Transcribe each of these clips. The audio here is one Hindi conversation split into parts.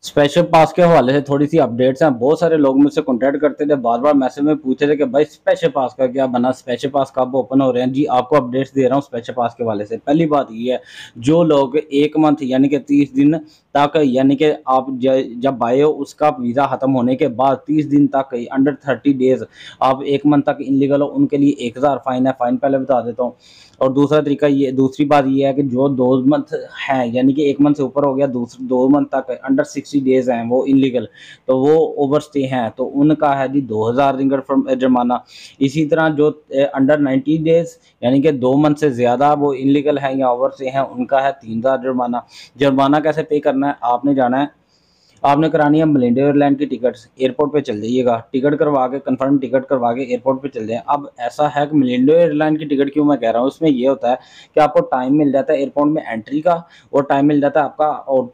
स्पेशल पास के हवाले से थोड़ी सी अपडेट्स हैं। बहुत सारे लोग मुझसे कॉन्टैक्ट करते थे, बार बार मैसेज में पूछते थे कि भाई स्पेशल पास का क्या बना, स्पेशल पास कब ओपन हो रहे हैं। जी आपको अपडेट्स दे रहा हूँ स्पेशल पास के हवाले से। पहली बात ये है, जो लोग 1 मंथ यानी कि 30 दिन तक, यानी कि आप जब आए हो उसका वीज़ा ख़त्म होने के बाद 30 दिन तक, अंडर 30 डेज आप 1 मंथ तक इनलीगल हो, उनके लिए 1000 फ़ाइन है। फ़ाइन पहले बता देता हूँ। और दूसरी बात ये है कि जो 2 मंथ है यानी कि 1 मंथ से ऊपर हो गया, दूसरे 2 मंथ तक अंडर 60 डेज हैं वो इनलीगल, तो वो ओवर स्टे हैं, तो उनका है जी 2000 रिंगट जुर्माना। इसी तरह जो अंडर 90 डेज यानी कि 2 मंथ से ज़्यादा वो इनलीगल है या ओवर स्टे हैं, उनका है 3000 जुर्माना। जुर्माना कैसे पे करना है, आपने जाना है, आपने करानी है मलिंडो एयरलाइन की टिकट। एयरपोर्ट पे चल जाइएगा, टिकट करवा के, कंफर्म टिकट करवा के एयरपोर्ट पे चल जाएं। अब ऐसा है कि मलिंडो एयरलाइन की टिकट क्यों मैं कह रहा हूँ, उसमें ये होता है कि आपको टाइम मिल जाता है एयरपोर्ट में एंट्री का, और टाइम मिल जाता है आपका आउट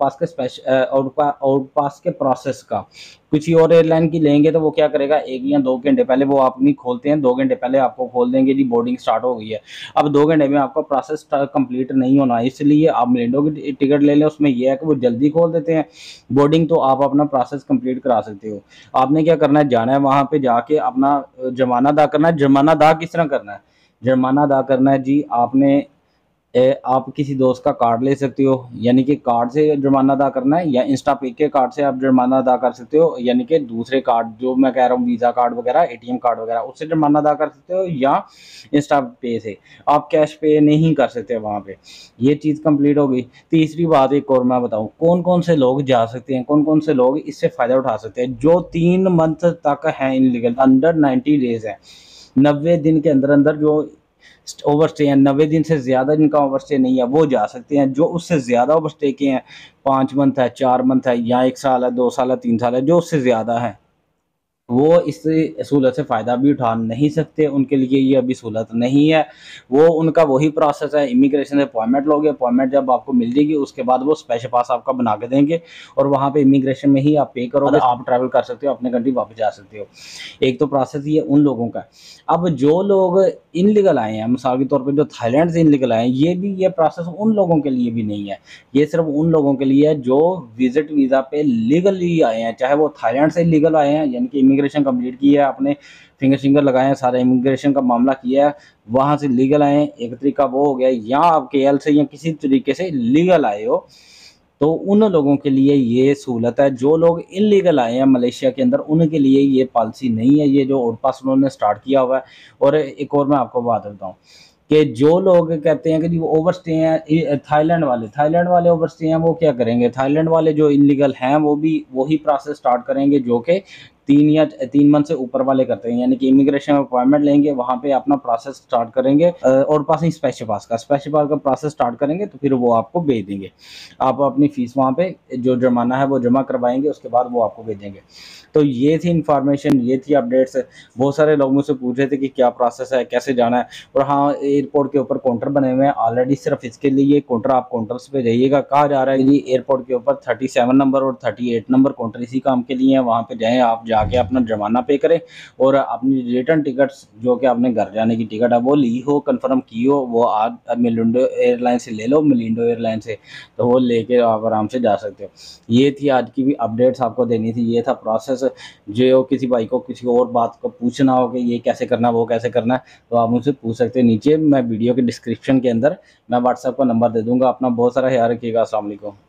पास के प्रोसेस का। किसी और एयरलाइन की लेंगे तो वो क्या करेगा, 1 या 2 घंटे पहले वो अपनी खोलते हैं, 2 घंटे पहले आपको खोल देंगे जी बोर्डिंग स्टार्ट हो गई है। अब 2 घंटे में आपका प्रोसेस कंप्लीट नहीं होना, इसलिए आप मलिंडो की टिकट ले लें। उसमें यह है कि वो जल्दी खोल देते हैं बोर्डिंग, तो आप अपना प्रोसेस कंप्लीट करा सकते हो। आपने क्या करना है, जाना है वहाँ पे, जाके अपना जुर्माना अदा करना है। जुर्माना अदा किस तरह करना है, जुर्माना अदा करना है जी आपने आप किसी दोस्त का कार्ड ले सकते हो, यानी कि कार्ड से जुर्माना अदा करना है, या इंस्टा पे के कार्ड से आप जुर्माना अदा कर सकते हो, यानी कि दूसरे कार्ड जो मैं कह रहा हूँ वीज़ा कार्ड वगैरह, एटीएम कार्ड वगैरह, उससे जुर्माना अदा कर सकते हो, या इंस्टा पे से। आप कैश पे नहीं कर सकते वहाँ पे। ये चीज़ कंप्लीट हो गई। तीसरी बात एक और मैं बताऊँ, कौन कौन से लोग जा सकते हैं, कौन कौन से लोग इससे फ़ायदा उठा सकते हैं। जो 3 मंथ तक हैं इनलीगल, अंडर 90 डेज है, 90 दिन के अंदर अंदर जो ओवर स्टे हैं, 90 दिन से ज़्यादा जिनका ओवर स्टे नहीं है वो जा सकते हैं। जो उससे ज़्यादा ओवर स्टे के हैं, 5 मंथ है, 4 मंथ है, या 1 साल है, 2 साल है, 3 साल है, जो उससे ज़्यादा है, वो इस सहूलत से फ़ायदा भी उठा नहीं सकते। उनके लिए ये अभी सहूलत नहीं है। वो उनका वही प्रोसेस है, इमिग्रेशन से अपॉइंटमेंट लोगे, अपॉइंटमेंट जब आपको मिल जाएगी उसके बाद वो स्पेशल पास आपका बना के देंगे, और वहाँ पे इमिग्रेशन में ही आप पे करोगे, आप ट्रैवल कर सकते हो, अपने कंट्री वापस जा सकते हो। एक तो प्रोसेस ये उन लोगों का है। अब जो लोग इनलीगल आए हैं, मिसाल के तौर पे जो थाईलैंड से इनलीगल आए हैं, ये प्रोसेस उन लोगों के लिए भी नहीं है। ये सिर्फ उन लोगों के लिए है जो विजिट वीज़ा पे लीगली आए हैं, चाहे वो थाईलैंड से लीगल आए हैं, यानी कि इमिग्रेशन कंप्लीट की है आपने, फिंगर फिंगर लगाए हैं, सारा इमिग्रेशन का मामला किया है, वहाँ से लीगल आए हैं, एक तरीका वो हो गया, या आप केएल से या किसी तरीके से लीगल आए हो, तो उन लोगों के लिए ये सहूलत है। जो लोग इलीगल आए हैं मलेशिया के अंदर, उनके लिए ये पॉलिसी नहीं है, ये जो आउट पास उन्होंने स्टार्ट किया हुआ है। और एक और मैं आपको बात बताता हूँ कि जो लोग कहते हैं कि जी वो ओवर स्टे हैं, थाईलैंड वाले ओवर स्टे हैं, वो क्या करेंगे, थाईलैंड वाले जो इलीगल हैं वो भी वही प्रोसेस स्टार्ट करेंगे जो कि 3 मंथ से ऊपर वाले करते हैं, यानी कि इमिग्रेशन में अपॉइंटमेंट लेंगे, वहाँ पे अपना प्रोसेस स्टार्ट करेंगे, और पासिंग स्पेशल पास का प्रोसेस स्टार्ट करेंगे, तो फिर वो आपको भेज देंगे। आप अपनी फीस वहाँ पे जो जुर्माना है वो जमा करवाएंगे, उसके बाद वो आपको भेजेंगे। तो ये थी इन्फॉर्मेशन, ये थी अपडेट्स। बहुत सारे लोग मुझसे पूछ रहे थे कि क्या प्रोसेस है, कैसे जाना है। और हाँ, एयरपोर्ट के ऊपर काउंटर बने हुए हैं ऑलरेडी, सिर्फ इसके लिए काउंटर, आप काउंटर्स पे जाइएगा। कहा जा रहा है कि एयरपोर्ट के ऊपर 37 नंबर और 38 नंबर काउंटर इसी काम के लिए हैं, वहाँ पे जाएँ, आप जाके अपना जुर्माना पे करें, और अपनी रिटर्न टिकट्स जो कि आपने घर जाने की टिकट है वो ली हो, कंफर्म की हो, वो आज मिलिंडो एयरलाइन से ले लो, मिलिंडो एयरलाइन से, तो वो लेके आप आराम से जा सकते हो। ये थी आज की भी अपडेट्स आपको देनी थी, ये था प्रोसेस। जो किसी भाई को किसी और बात को पूछना हो कि ये कैसे करना है, वो कैसे करना है, तो आप मुझसे पूछ सकते हैं। नीचे मैं वीडियो के डिस्क्रिप्शन के अंदर मैं व्हाट्सएप का नंबर दे दूँगा। अपना बहुत सारा ख्याल रखिएगा। अस्सलाम वालेकुम।